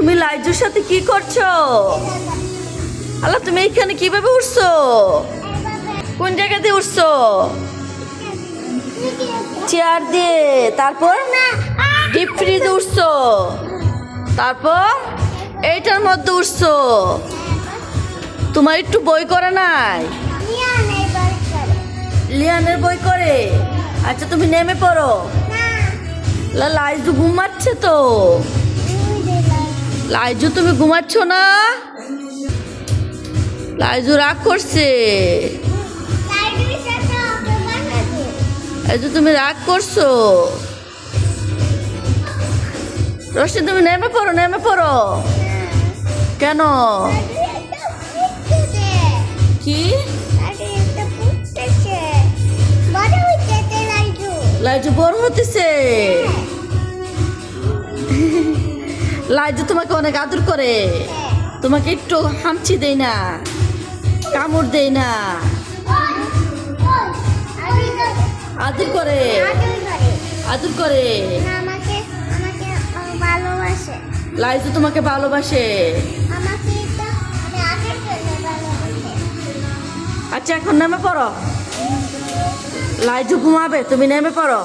তুমি লাইজুর সাথে কি করছো? আল্লাহ, তুমি এখানে কিভাবে উঠছো? কোন জায়গা দিয়ে উঠছো? চেয়ার দিয়ে। তারপর ডিপ ফ্রিজে উঠছো, তারপর এইটার মধ্যে উঠছো। তোমার একটু বই করে নাই? লিয়ানের বই করে। আচ্ছা, তুমি নেমে পড়ো। লাইজু ঘুমাচ্ছে তো। লাইজু, তুমি ঘুমাচ্ছ না? লাইজু রাগ করছে। লাইজু, তুমি রাগ করছো। রোশনি, তুমি নেমে পড়ো, নেমে পড়ো। কেন? কি? লাইজু বড় হতেছে। লাইজু তোমাকে অনেক আদর করে। তোমাকে একটু হামচি দেয় না, কামড় দেয় না, আদর করে, আদর করে। লাইজু তোমাকে ভালোবাসে। আচ্ছা, এখন নেমে পড়ো। লাইজু ঘুমাবে, তুমি নেমে পড়ো।